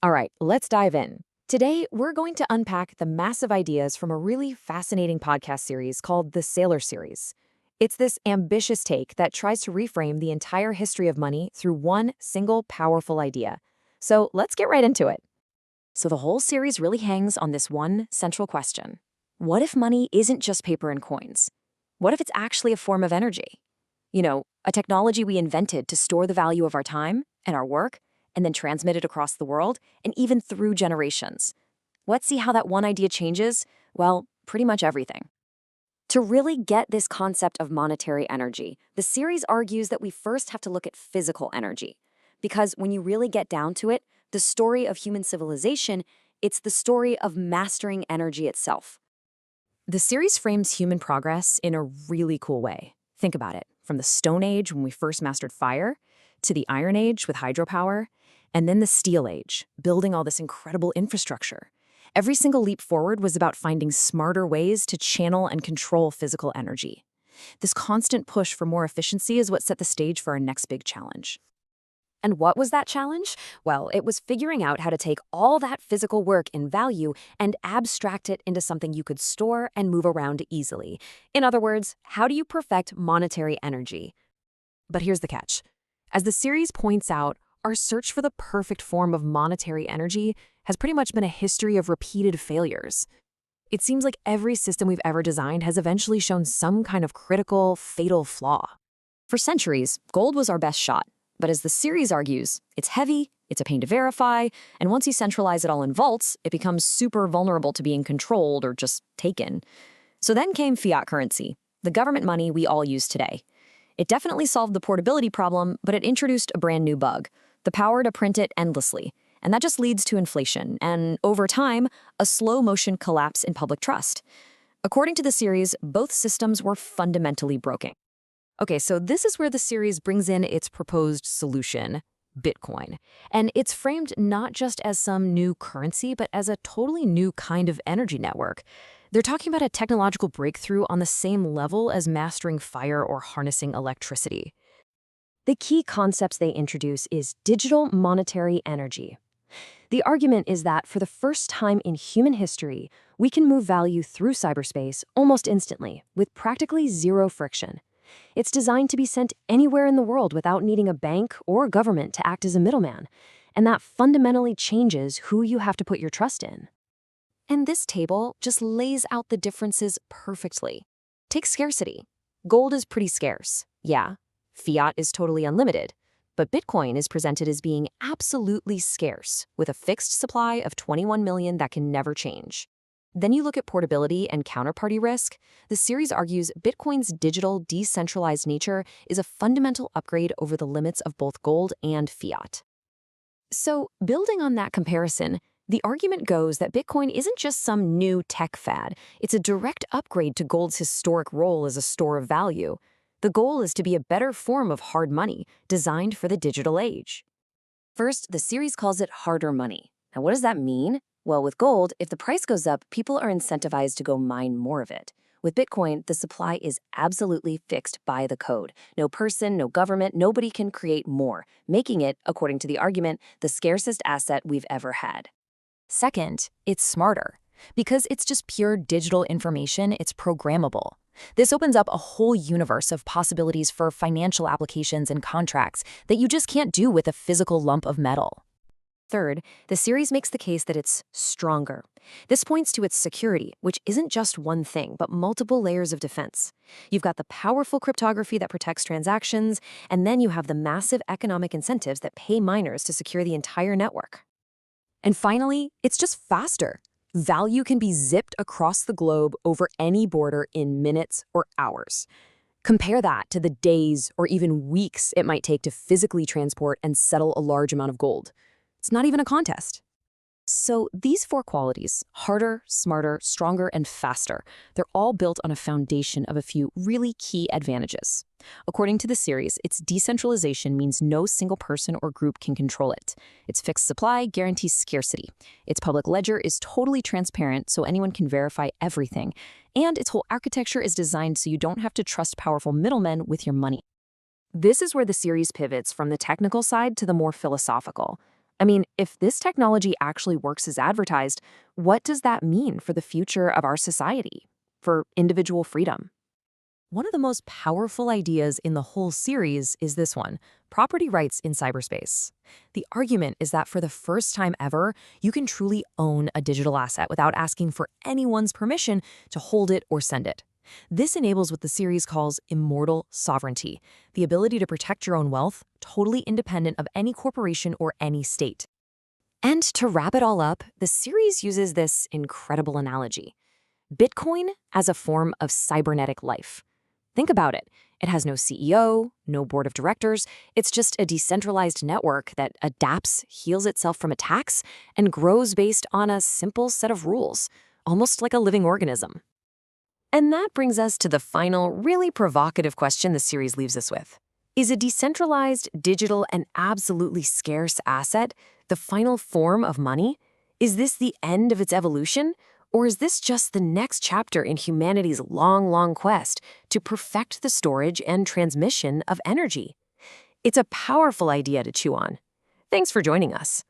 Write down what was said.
All right, let's dive in. Today, we're going to unpack the massive ideas from a really fascinating podcast series called the Sailor Series. It's this ambitious take that tries to reframe the entire history of money through one single powerful idea. So let's get right into it. So the whole series really hangs on this one central question. What if money isn't just paper and coins? What if it's actually a form of energy? A technology we invented to store the value of our time and our work, and then transmit it across the world, and even through generations. Let's see how that one idea changes, well, pretty much everything. To really get this concept of monetary energy, the series argues that we first have to look at physical energy. Because when you really get down to it, the story of human civilization, it's the story of mastering energy itself. The series frames human progress in a really cool way. Think about it, from the Stone Age when we first mastered fire, to the Iron Age with hydropower, and then the Steel Age, building all this incredible infrastructure. Every single leap forward was about finding smarter ways to channel and control physical energy. This constant push for more efficiency is what set the stage for our next big challenge. And what was that challenge? Well, it was figuring out how to take all that physical work and value and abstract it into something you could store and move around easily. In other words, how do you perfect monetary energy? But here's the catch. As the series points out, our search for the perfect form of monetary energy has pretty much been a history of repeated failures. It seems like every system we've ever designed has eventually shown some kind of critical, fatal flaw. For centuries, gold was our best shot. But as the series argues, it's heavy, it's a pain to verify, and once you centralize it all in vaults, it becomes super vulnerable to being controlled or just taken. So then came fiat currency, the government money we all use today. It definitely solved the portability problem, but it introduced a brand new bug, the power to print it endlessly. And that just leads to inflation, and over time, a slow-motion collapse in public trust. According to the series, both systems were fundamentally broken. Okay, so this is where the series brings in its proposed solution, Bitcoin. And it's framed not just as some new currency, but as a totally new kind of energy network. They're talking about a technological breakthrough on the same level as mastering fire or harnessing electricity. The key concepts they introduce is digital monetary energy. The argument is that for the first time in human history, we can move value through cyberspace almost instantly, with practically zero friction. It's designed to be sent anywhere in the world without needing a bank or government to act as a middleman, and that fundamentally changes who you have to put your trust in. And this table just lays out the differences perfectly. Take scarcity. Gold is pretty scarce, yeah. Fiat is totally unlimited, but Bitcoin is presented as being absolutely scarce, with a fixed supply of 21 million that can never change. Then you look at portability and counterparty risk. The series argues Bitcoin's digital, decentralized nature is a fundamental upgrade over the limits of both gold and fiat. So, building on that comparison, the argument goes that Bitcoin isn't just some new tech fad. It's a direct upgrade to gold's historic role as a store of value. The goal is to be a better form of hard money, designed for the digital age. First, the series calls it harder money. Now, what does that mean? Well, with gold, if the price goes up, people are incentivized to go mine more of it. With Bitcoin, the supply is absolutely fixed by the code. No person, no government, nobody can create more, making it, according to the argument, the scarcest asset we've ever had. Second, it's smarter. Because it's just pure digital information, it's programmable. This opens up a whole universe of possibilities for financial applications and contracts that you just can't do with a physical lump of metal. Third, the series makes the case that it's stronger. This points to its security, which isn't just one thing, but multiple layers of defense. You've got the powerful cryptography that protects transactions, and then you have the massive economic incentives that pay miners to secure the entire network. And finally, it's just faster. Value can be zipped across the globe over any border in minutes or hours. Compare that to the days or even weeks it might take to physically transport and settle a large amount of gold. It's not even a contest. So these four qualities, harder, smarter, stronger, and faster, they're all built on a foundation of a few really key advantages. According to the series, its decentralization means no single person or group can control it. Its fixed supply guarantees scarcity. Its public ledger is totally transparent, so anyone can verify everything. And its whole architecture is designed so you don't have to trust powerful middlemen with your money. This is where the series pivots from the technical side to the more philosophical. I mean, if this technology actually works as advertised, what does that mean for the future of our society, for individual freedom? One of the most powerful ideas in the whole series is this one: property rights in cyberspace. The argument is that for the first time ever, you can truly own a digital asset without asking for anyone's permission to hold it or send it. This enables what the series calls immortal sovereignty, the ability to protect your own wealth, totally independent of any corporation or any state. And to wrap it all up, the series uses this incredible analogy: Bitcoin as a form of cybernetic life. Think about it. It has no CEO, no board of directors. It's just a decentralized network that adapts, heals itself from attacks, and grows based on a simple set of rules, almost like a living organism. And that brings us to the final, really provocative question the series leaves us with. Is a decentralized, digital, and absolutely scarce asset the final form of money? Is this the end of its evolution? Or is this just the next chapter in humanity's long, long quest to perfect the storage and transmission of energy? It's a powerful idea to chew on. Thanks for joining us.